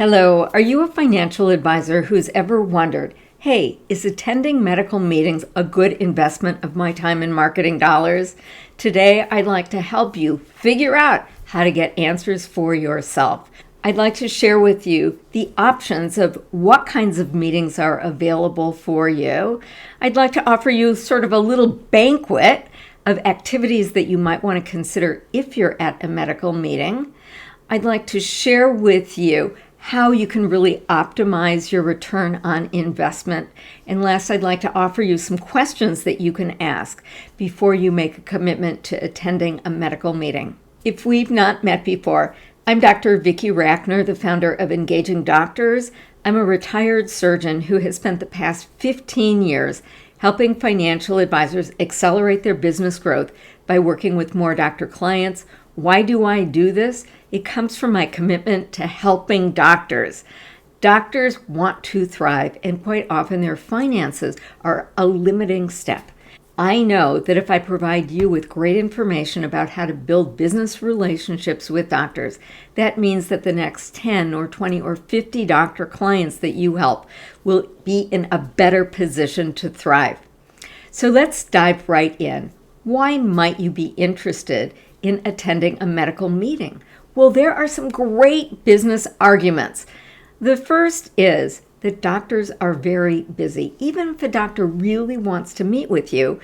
Hello, are you a financial advisor who's ever wondered, hey, is attending medical meetings a good investment of my time and marketing dollars? Today, I'd like to help you figure out how to get answers for yourself. I'd like to share with you the options of what kinds of meetings are available for you. I'd like to offer you sort of a little banquet of activities that you might want to consider if you're at a medical meeting. I'd like to share with you how you can really optimize your return on investment. And last, I'd like to offer you some questions that you can ask before you make a commitment to attending a medical meeting. If we've not met before, I'm Dr. Vicki Rackner, the founder of Engaging Doctors. I'm a retired surgeon who has spent the past 15 years helping financial advisors accelerate their business growth by working with more doctor clients. Why do I do this? It comes from my commitment to helping doctors. Doctors want to thrive, and quite often their finances are a limiting step. I know that if I provide you with great information about how to build business relationships with doctors, that means that the next 10 or 20 or 50 doctor clients that you help will be in a better position to thrive. So let's dive right in. Why might you be interested in attending a medical meeting? Well, there are some great business arguments. The first is that doctors are very busy. Even if a doctor really wants to meet with you,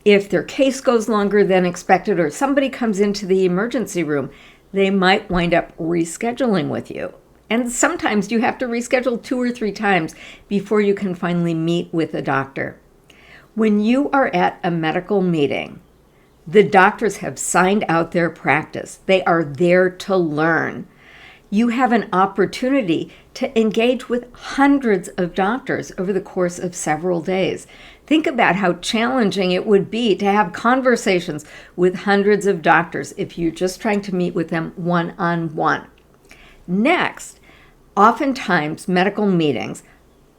if their case goes longer than expected or somebody comes into the emergency room, they might wind up rescheduling with you. And sometimes you have to reschedule 2 or 3 times before you can finally meet with a doctor. When you are at a medical meeting, the doctors have signed out their practice. They are there to learn. You have an opportunity to engage with hundreds of doctors over the course of several days. Think about how challenging it would be to have conversations with hundreds of doctors if you're just trying to meet with them one-on-one. Next, oftentimes medical meetings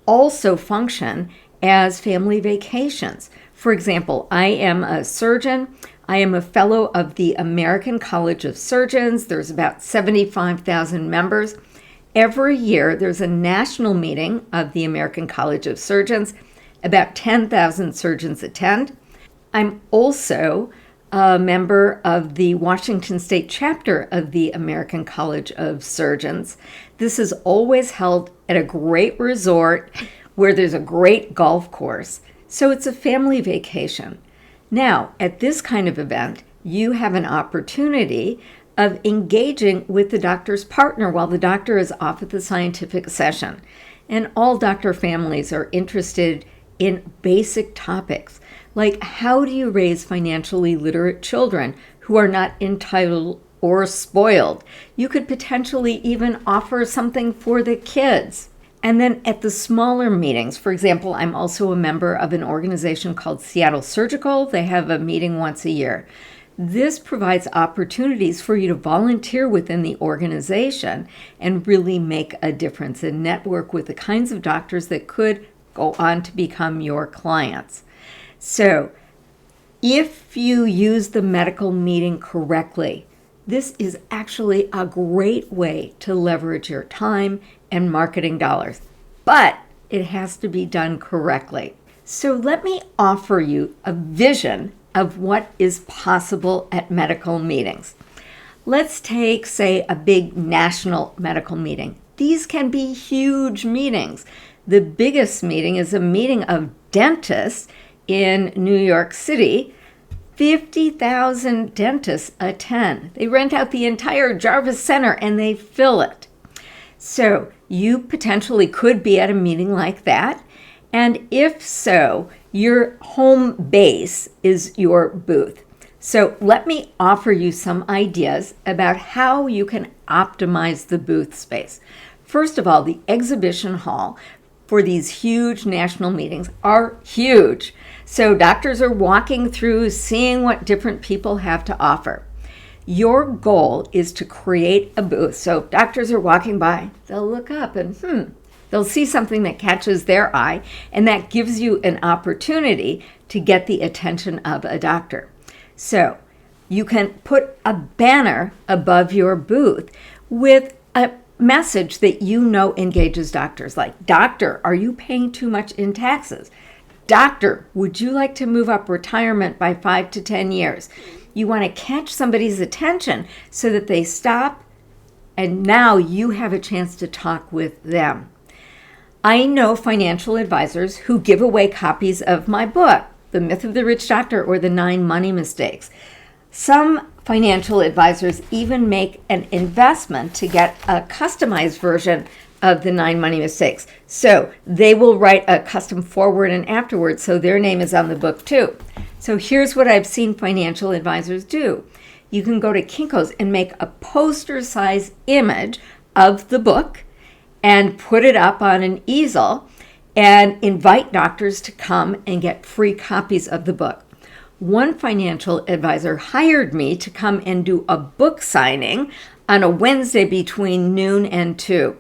also function as family vacations. For example, I am a surgeon. I am a fellow of the American College of Surgeons. There's about 75,000 members. Every year, there's a national meeting of the American College of Surgeons. About 10,000 surgeons attend. I'm also a member of the Washington State chapter of the American College of Surgeons. This is always held at a great resort where there's a great golf course. So it's a family vacation. Now, at this kind of event, you have an opportunity of engaging with the doctor's partner while the doctor is off at the scientific session. And all doctor families are interested in basic topics, like how do you raise financially literate children who are not entitled or spoiled? You could potentially even offer something for the kids. And then at the smaller meetings, for example, I'm also a member of an organization called Seattle Surgical. They have a meeting once a year. This provides opportunities for you to volunteer within the organization and really make a difference and network with the kinds of doctors that could go on to become your clients. So if you use the medical meeting correctly, this is actually a great way to leverage your time and marketing dollars, but it has to be done correctly. So let me offer you a vision of what is possible at medical meetings. Let's take, say, a big national medical meeting. These can be huge meetings. The biggest meeting is a meeting of dentists in New York City. 50,000 dentists attend. They rent out the entire Jarvis Center and they fill it. So you potentially could be at a meeting like that. And if so, your home base is your booth. So let me offer you some ideas about how you can optimize the booth space. First of all, the exhibition hall for these huge national meetings are huge. So doctors are walking through, seeing what different people have to offer. Your goal is to create a booth. So if doctors are walking by, they'll look up and they'll see something that catches their eye, and that gives you an opportunity to get the attention of a doctor. So you can put a banner above your booth with a message that you know engages doctors, like, "Doctor, are you paying too much in taxes? Doctor, would you like to move up retirement by 5 to 10 years?" You want to catch somebody's attention so that they stop, and now you have a chance to talk with them. I know financial advisors who give away copies of my book, The Myth of the Rich Doctor or The 9 Money Mistakes. Some financial advisors even make an investment to get a customized version of the 9 Money Mistakes. So they will write a custom forward and afterward, so their name is on the book too. So here's what I've seen financial advisors do. You can go to Kinko's and make a poster-size image of the book and put it up on an easel and invite doctors to come and get free copies of the book. One financial advisor hired me to come and do a book signing on a Wednesday between noon and 2.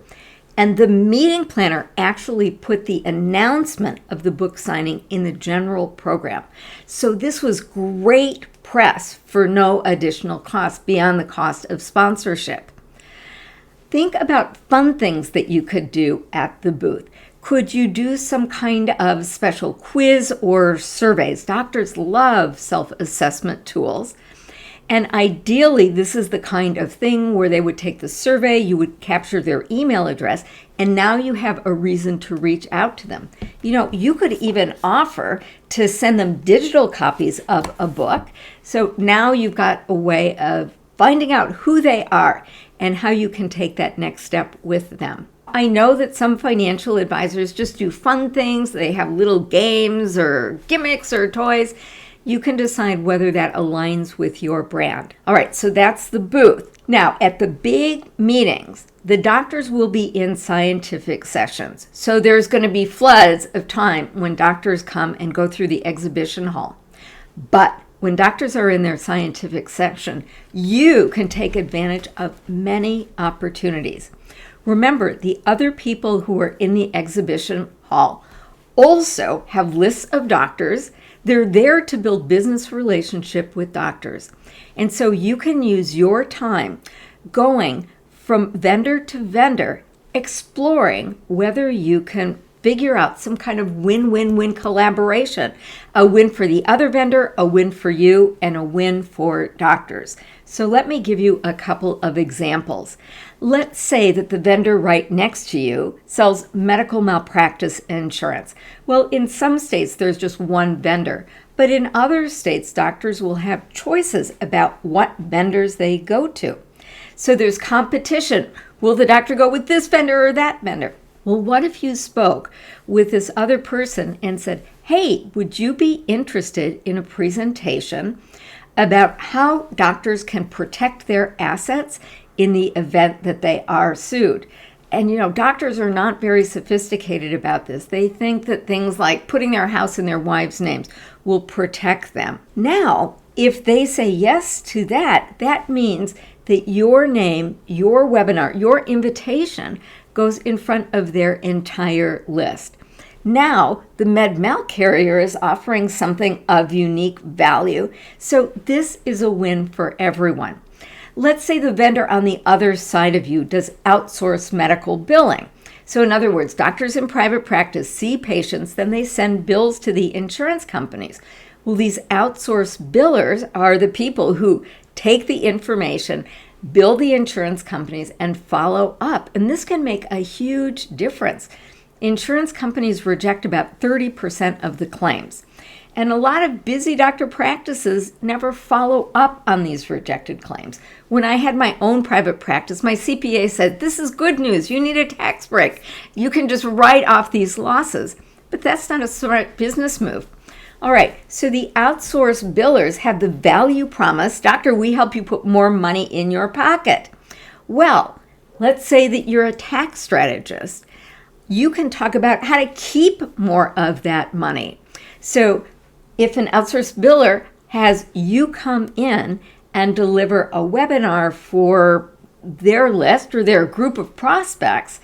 And the meeting planner actually put the announcement of the book signing in the general program. So this was great press for no additional cost beyond the cost of sponsorship. Think about fun things that you could do at the booth. Could you do some kind of special quiz or surveys? Doctors love self-assessment tools. And ideally, this is the kind of thing where they would take the survey, you would capture their email address, and now you have a reason to reach out to them. You know, you could even offer to send them digital copies of a book. So now you've got a way of finding out who they are and how you can take that next step with them. I know that some financial advisors just do fun things. They have little games or gimmicks or toys. You can decide whether that aligns with your brand. All right, so that's the booth. Now, at the big meetings, the doctors will be in scientific sessions. So there's going to be floods of time when doctors come and go through the exhibition hall. But when doctors are in their scientific section, you can take advantage of many opportunities. Remember, the other people who are in the exhibition hall also have lists of doctors. They're there to build business relationship with doctors. And so you can use your time going from vendor to vendor, exploring whether you can figure out some kind of win-win-win collaboration. A win for the other vendor, a win for you, and a win for doctors. So let me give you a couple of examples. Let's say that the vendor right next to you sells medical malpractice insurance. Well, in some states, there's just one vendor. But in other states, doctors will have choices about what vendors they go to. So there's competition. Will the doctor go with this vendor or that vendor? Well, what if you spoke with this other person and said, "Hey, would you be interested in a presentation about how doctors can protect their assets in the event that they are sued?" And you know, doctors are not very sophisticated about this. They think that things like putting their house in their wives' names will protect them. Now, if they say yes to that, that means that your name, your webinar, your invitation goes in front of their entire list. Now, the med-mal carrier is offering something of unique value. So this is a win for everyone. Let's say the vendor on the other side of you does outsource medical billing. So in other words, doctors in private practice see patients, then they send bills to the insurance companies. Well, these outsourced billers are the people who take the information, bill the insurance companies, and follow up. And this can make a huge difference. Insurance companies reject about 30% of the claims. And a lot of busy doctor practices never follow up on these rejected claims. When I had my own private practice, my CPA said, "This is good news. You need a tax break. You can just write off these losses." But that's not a smart business move. All right, so the outsourced billers have the value promise, "Doctor, we help you put more money in your pocket." Well, let's say that you're a tax strategist. You can talk about how to keep more of that money. So if an outsourced biller has you come in and deliver a webinar for their list or their group of prospects,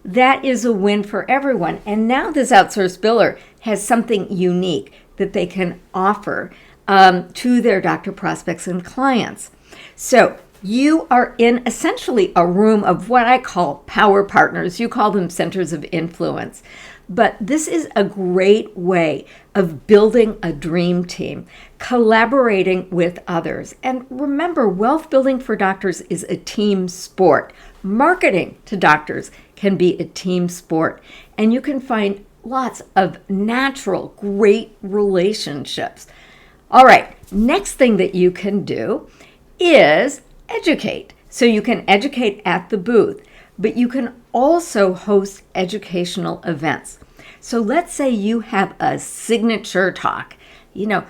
that is a win for everyone. And now this outsourced biller has something unique that they can offer to their doctor prospects and clients. So You are in essentially a room of what I call power partners. You call them centers of influence. But this is a great way of building a dream team, collaborating with others. And remember, wealth building for doctors is a team sport. Marketing to doctors can be a team sport. And you can find lots of natural, great relationships. All right, next thing that you can do is educate. So you can educate at the booth, but you can also host educational events. So let's say you have a signature talk, 9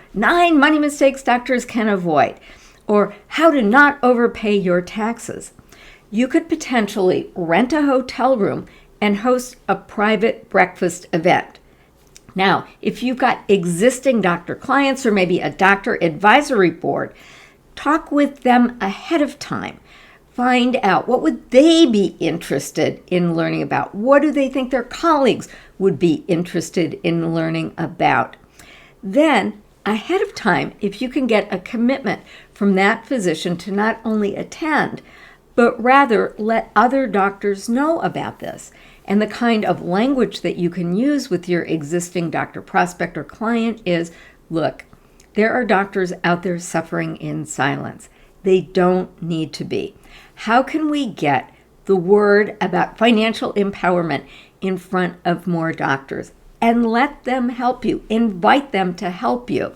money mistakes doctors can avoid, or how to not overpay your taxes. You could potentially rent a hotel room and host a private breakfast event. Now, if you've got existing doctor clients or maybe a doctor advisory board, talk with them ahead of time. Find out what would they be interested in learning about. What do they think their colleagues would be interested in learning about? Then, ahead of time, if you can get a commitment from that physician to not only attend, but rather let other doctors know about this. And the kind of language that you can use with your existing doctor prospect or client is, look, there are doctors out there suffering in silence. They don't need to be. How can we get the word about financial empowerment in front of more doctors? And let them help you. Invite them to help you.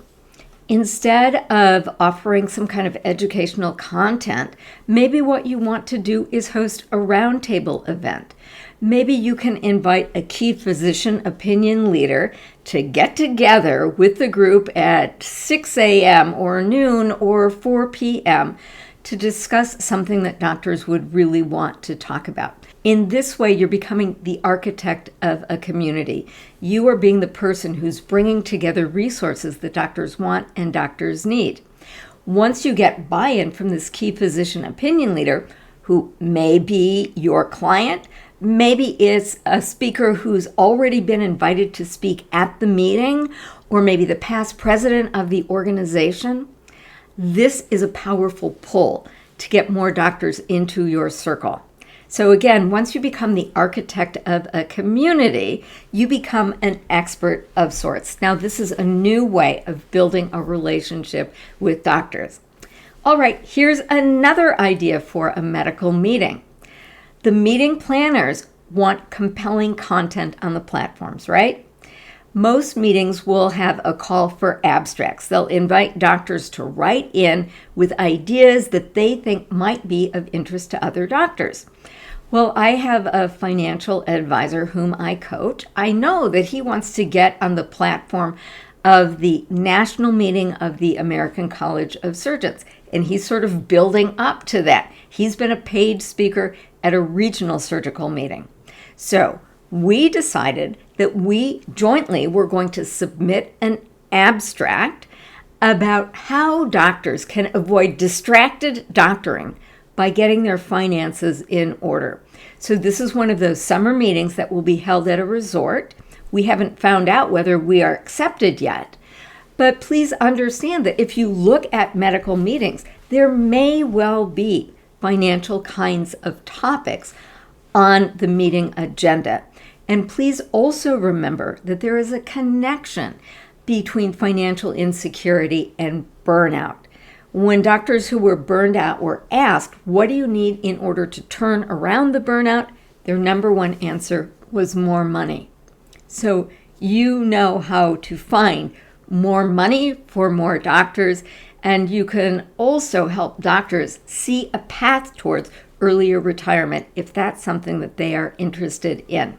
Instead of offering some kind of educational content, maybe what you want to do is host a roundtable event. Maybe you can invite a key physician opinion leader to get together with the group at 6 a.m. or noon or 4 p.m. to discuss something that doctors would really want to talk about. In this way, you're becoming the architect of a community. You are being the person who's bringing together resources that doctors want and doctors need. Once you get buy-in from this key physician opinion leader, who may be your client, maybe it's a speaker who's already been invited to speak at the meeting, or maybe the past president of the organization, this is a powerful pull to get more doctors into your circle. So again, once you become the architect of a community, you become an expert of sorts. Now, this is a new way of building a relationship with doctors. All right, here's another idea for a medical meeting. The meeting planners want compelling content on the platforms, right? Most meetings will have a call for abstracts. They'll invite doctors to write in with ideas that they think might be of interest to other doctors. Well, I have a financial advisor whom I coach. I know that he wants to get on the platform of the national meeting of the American College of Surgeons, and he's sort of building up to that. He's been a paid speaker at a regional surgical meeting. So we decided that we jointly were going to submit an abstract about how doctors can avoid distracted doctoring by getting their finances in order. So this is one of those summer meetings that will be held at a resort. We haven't found out whether we are accepted yet. But please understand that if you look at medical meetings, there may well be financial kinds of topics on the meeting agenda. And please also remember that there is a connection between financial insecurity and burnout. When doctors who were burned out were asked, what do you need in order to turn around the burnout? Their number one answer was more money. So you know how to find more money for more doctors, and you can also help doctors see a path towards earlier retirement if that's something that they are interested in.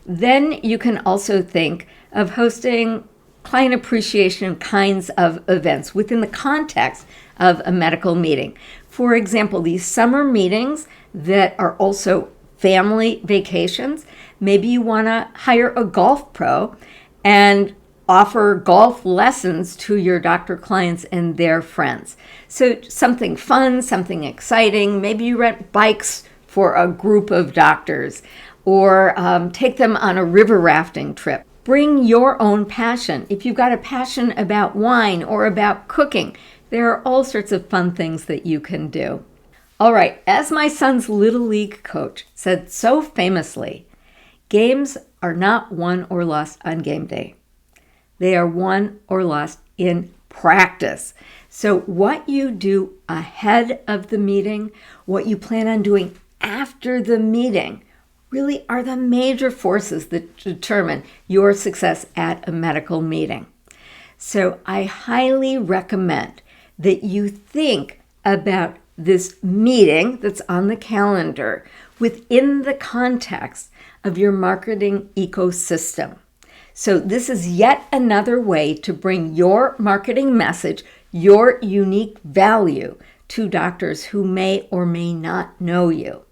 Then you can also think of hosting client appreciation kinds of events within the context of a medical meeting. For example, these summer meetings that are also family vacations, maybe you want to hire a golf pro and offer golf lessons to your doctor clients and their friends. So something fun, something exciting. Maybe you rent bikes for a group of doctors, or take them on a river rafting trip. Bring your own passion. If you've got a passion about wine or about cooking, there are all sorts of fun things that you can do. All right, as my son's Little League coach said so famously, games are not won or lost on game day. They are won or lost in practice. So what you do ahead of the meeting, what you plan on doing after the meeting, really are the major forces that determine your success at a medical meeting. So I highly recommend that you think about this meeting that's on the calendar within the context of your marketing ecosystem. So this is yet another way to bring your marketing message, your unique value to doctors who may or may not know you.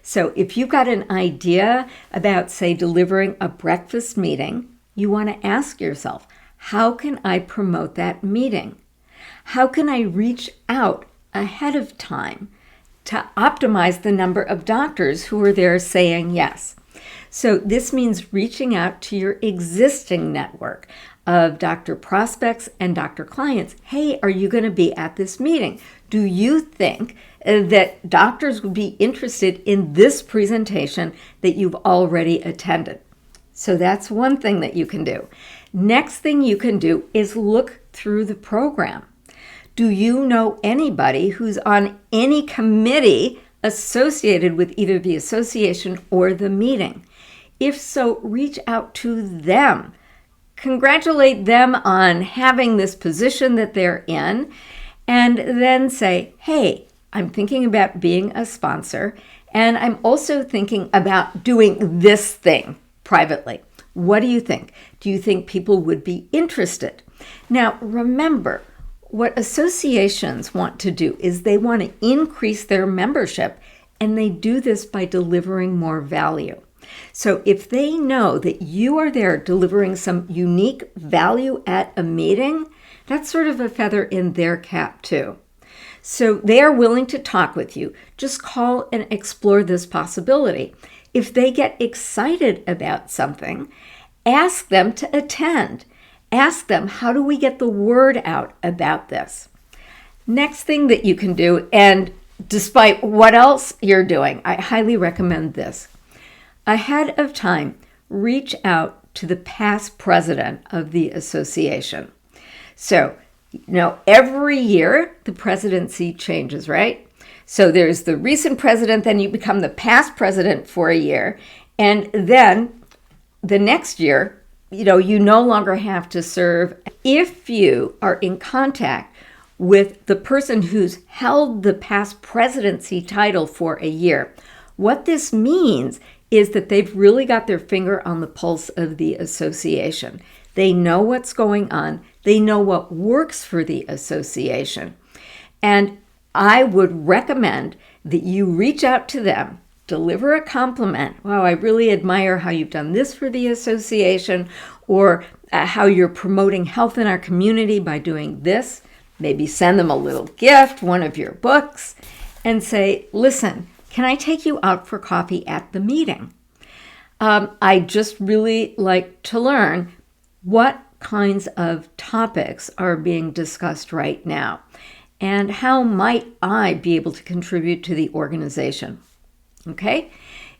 So if you've got an idea about, say, delivering a breakfast meeting, you want to ask yourself, how can I promote that meeting? How can I reach out ahead of time to optimize the number of doctors who are there saying yes? So this means reaching out to your existing network of doctor prospects and doctor clients. Hey, are you going to be at this meeting? Do you think that doctors would be interested in this presentation that you've already attended? So that's one thing that you can do. Next thing you can do is look through the program. Do you know anybody who's on any committee associated with either the association or the meeting? If so, reach out to them. Congratulate them on having this position that they're in, and then say, hey, I'm thinking about being a sponsor, and I'm also thinking about doing this thing privately. What do you think? Do you think people would be interested? Now, remember, what associations want to do is they want to increase their membership, and they do this by delivering more value. So if they know that you are there delivering some unique value at a meeting, that's sort of a feather in their cap too. So they are willing to talk with you. Just call and explore this possibility. If they get excited about something, ask them to attend. Ask them, how do we get the word out about this? Next thing that you can do, and despite what else you're doing, I highly recommend this. Ahead of time, reach out to the past president of the association. So, every year the presidency changes, right? So there's the recent president, then you become the past president for a year, and then the next year, you no longer have to serve. If you are in contact with the person who's held the past presidency title for a year, what this means is that they've really got their finger on the pulse of the association. They know what's going on. They know what works for the association. And I would recommend that you reach out to them, deliver a compliment. Wow, I really admire how you've done this for the association, or how you're promoting health in our community by doing this. Maybe send them a little gift, one of your books, and say, listen, can I take you out for coffee at the meeting? I just really like to learn what kinds of topics are being discussed right now, and how might I be able to contribute to the organization? Okay?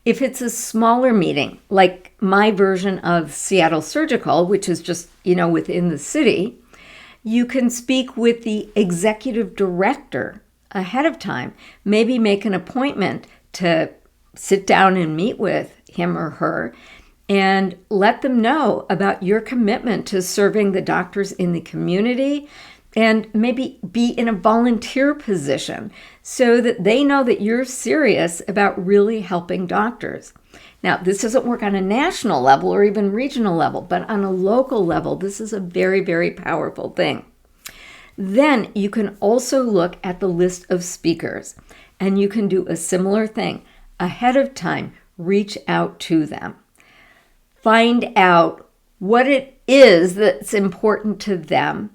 If it's a smaller meeting, like my version of Seattle Surgical, which is just, within the city, you can speak with the executive director ahead of time, maybe make an appointment to sit down and meet with him or her, and let them know about your commitment to serving the doctors in the community, and maybe be in a volunteer position so that they know that you're serious about really helping doctors. Now, this doesn't work on a national level or even regional level, but on a local level, this is a very, very powerful thing. Then you can also look at the list of speakers, and you can do a similar thing. Ahead of time, reach out to them. Find out what it is that's important to them,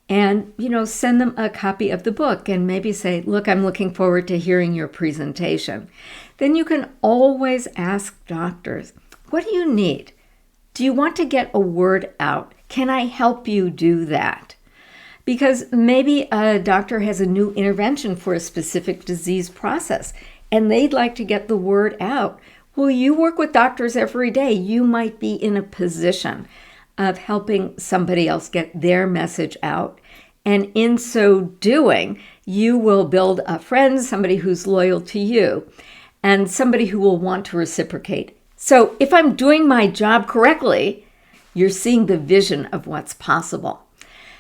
and, send them a copy of the book and maybe say, look, I'm looking forward to hearing your presentation. Then you can always ask doctors, what do you need? Do you want to get a word out? Can I help you do that? Because maybe a doctor has a new intervention for a specific disease process and they'd like to get the word out. Well, you work with doctors every day. You might be in a position of helping somebody else get their message out. And in so doing, you will build a friend, somebody who's loyal to you, and somebody who will want to reciprocate. So if I'm doing my job correctly, you're seeing the vision of what's possible.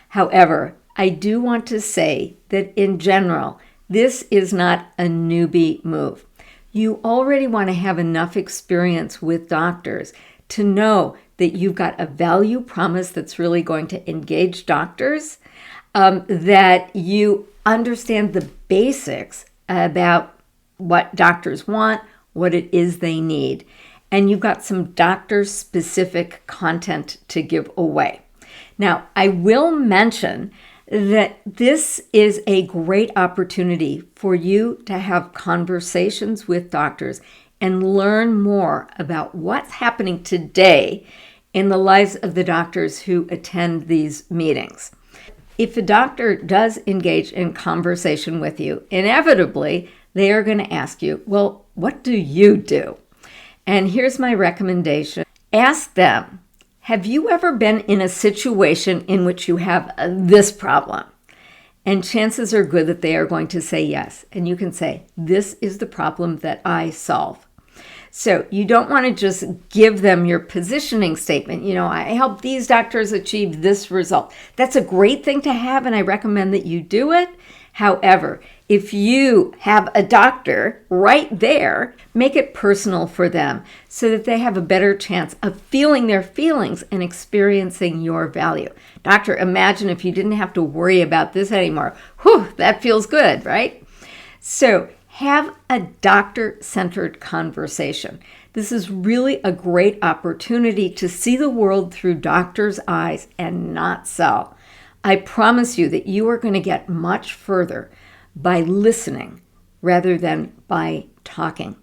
However, I do want to say that in general, this is not a newbie move. You already want to have enough experience with doctors to know that you've got a value promise that's really going to engage doctors, that you understand the basics about what doctors want, what it is they need, and you've got some doctor-specific content to give away. Now, I will mention that this is a great opportunity for you to have conversations with doctors and learn more about what's happening today in the lives of the doctors who attend these meetings. If a doctor does engage in conversation with you, inevitably, they are going to ask you, well, what do you do? And here's my recommendation. Ask them, have you ever been in a situation in which you have this problem? And chances are good that they are going to say yes. And you can say, this is the problem that I solve. So you don't want to just give them your positioning statement. I help these doctors achieve this result. That's a great thing to have, and I recommend that you do it. However, if you have a doctor right there, make it personal for them so that they have a better chance of feeling their feelings and experiencing your value. Doctor, imagine if you didn't have to worry about this anymore. Whew, that feels good, right? So have a doctor-centered conversation. This is really a great opportunity to see the world through doctors' eyes and not sell. I promise you that you are going to get much further by listening rather than by talking.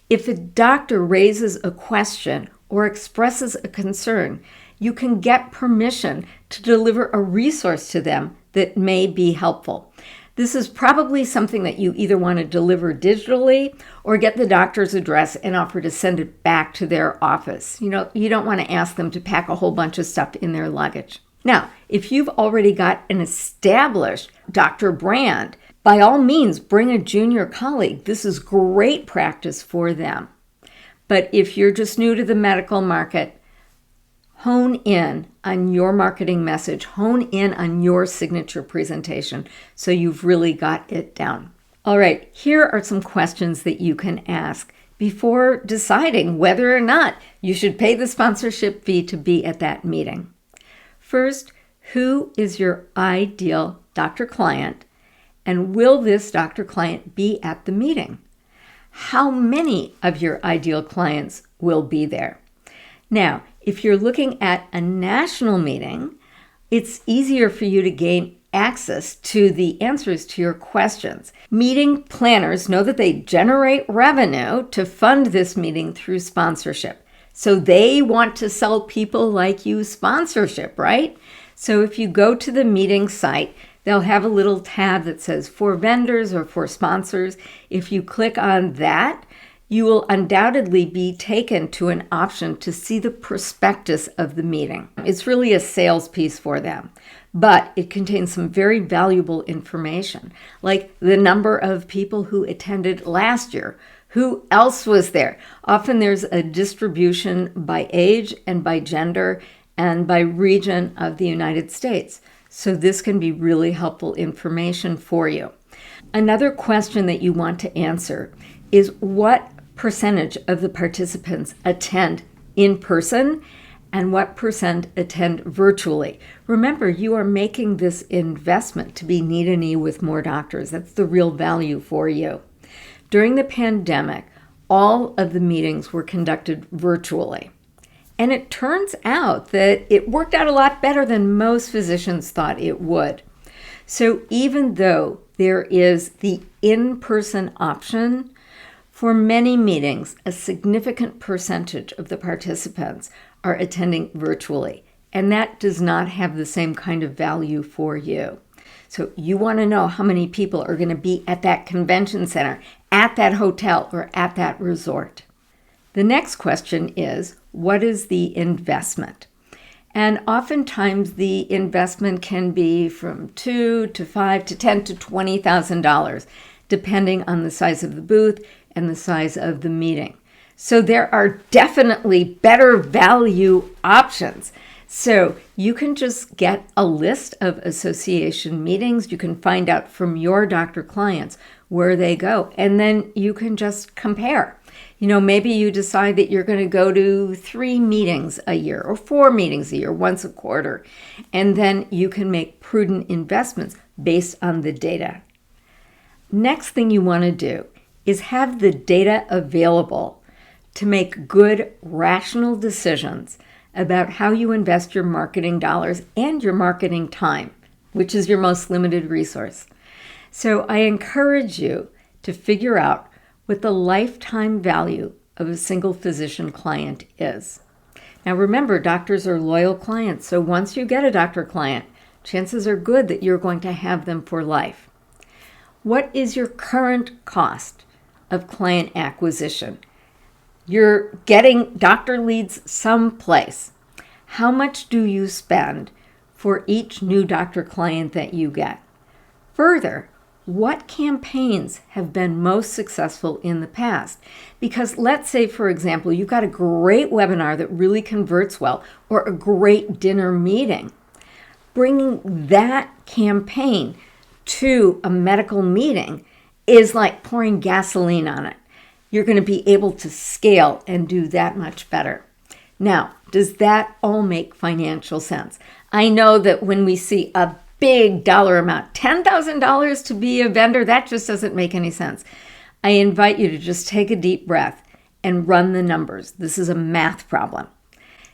If a doctor raises a question or expresses a concern, you can get permission to deliver a resource to them that may be helpful. This is probably something that you either want to deliver digitally or get the doctor's address and offer to send it back to their office. You don't want to ask them to pack a whole bunch of stuff in their luggage. Now, if you've already got an established doctor brand, by all means, bring a junior colleague. This is great practice for them. But if you're just new to the medical market, hone in on your marketing message, hone in on your signature presentation so you've really got it down. All right, here are some questions that you can ask before deciding whether or not you should pay the sponsorship fee to be at that meeting. First, who is your ideal doctor client, and will this doctor client be at the meeting? How many of your ideal clients will be there? Now, if you're looking at a national meeting, it's easier for you to gain access to the answers to your questions. Meeting planners know that they generate revenue to fund this meeting through sponsorship. So they want to sell people like you sponsorship, right? So if you go to the meeting site, they'll have a little tab that says for vendors or for sponsors. If you click on that, you will undoubtedly be taken to an option to see the prospectus of the meeting. It's really a sales piece for them, but it contains some very valuable information, like the number of people who attended last year. Who else was there? Often there's a distribution by age and by gender and by region of the United States. So this can be really helpful information for you. Another question that you want to answer is what percentage of the participants attend in person and what percent attend virtually. Remember, you are making this investment to be knee-to-knee with more doctors. That's the real value for you. During the pandemic, all of the meetings were conducted virtually. And it turns out that it worked out a lot better than most physicians thought it would. So even though there is the in-person option, for many meetings, a significant percentage of the participants are attending virtually. and that does not have the same kind of value for you. So you want to know how many people are going to be at that convention center, at that hotel, or at that resort. The next question is, what is the investment? And oftentimes the investment can be from $2,000 to $5,000 to $10,000 to $20,000, depending on the size of the booth and the size of the meeting. So there are definitely better value options. So you can just get a list of association meetings. You can find out from your doctor clients where they go, and then you can just compare. Maybe you decide that you're going to go to 3 meetings a year or 4 meetings a year, once a quarter, and then you can make prudent investments based on the data. Next thing you want to do is have the data available to make good, rational decisions about how you invest your marketing dollars and your marketing time, which is your most limited resource. So I encourage you to figure out what the lifetime value of a single physician client is. Now remember, doctors are loyal clients, so once you get a doctor client, chances are good that you're going to have them for life. What is your current cost of client acquisition? You're getting doctor leads someplace. How much do you spend for each new doctor client that you get? Further, what campaigns have been most successful in the past? Because let's say, for example, you've got a great webinar that really converts well, or a great dinner meeting. Bringing that campaign to a medical meeting is like pouring gasoline on it. You're going to be able to scale and do that much better. Now, does that all make financial sense? I know that when we see a big dollar amount, $10,000 to be a vendor, that just doesn't make any sense. I invite you to just take a deep breath and run the numbers. This is a math problem.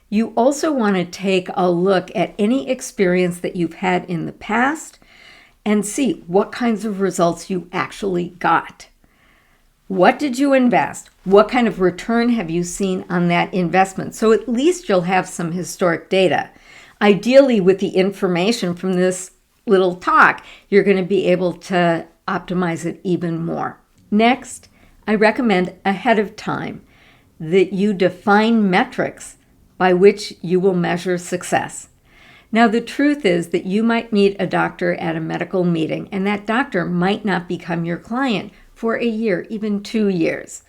You also want to take a look at any experience that you've had in the past and see what kinds of results you actually got. What did you invest? What kind of return have you seen on that investment? So at least you'll have some historic data. Ideally, with the information from this little talk, you're going to be able to optimize it even more. Next, I recommend ahead of time that you define metrics by which you will measure success. Now, the truth is that you might meet a doctor at a medical meeting, and that doctor might not become your client for a year, even 2 years.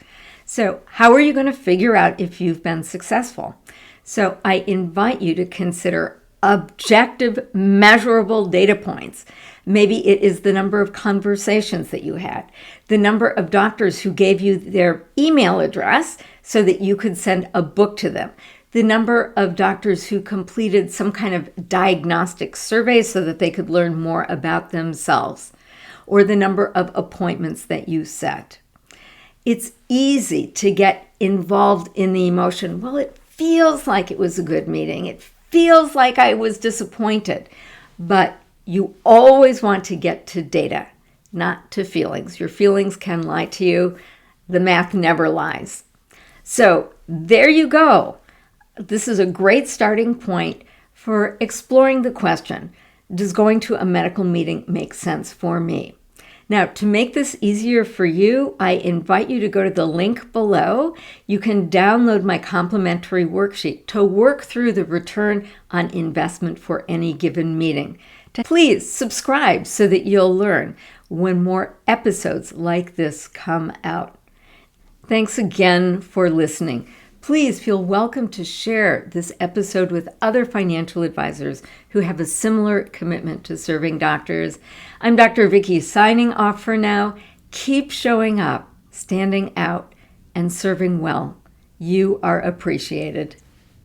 So how are you going to figure out if you've been successful? So I invite you to consider objective, measurable data points. Maybe it is the number of conversations that you had, the number of doctors who gave you their email address so that you could send a book to them, the number of doctors who completed some kind of diagnostic survey so that they could learn more about themselves, or the number of appointments that you set. It's easy to get involved in the emotion. Well, it feels like it was a good meeting. It feels like I was disappointed. But you always want to get to data, not to feelings. Your feelings can lie to you. The math never lies. So there you go. This is a great starting point for exploring the question, does going to a medical meeting make sense for me? Now, to make this easier for you, I invite you to go to the link below. You can download my complimentary worksheet to work through the return on investment for any given meeting. Please subscribe so that you'll learn when more episodes like this come out. Thanks again for listening. Please feel welcome to share this episode with other financial advisors who have a similar commitment to serving doctors. I'm Dr. Vicki signing off for now. Keep showing up, standing out, and serving well. You are appreciated.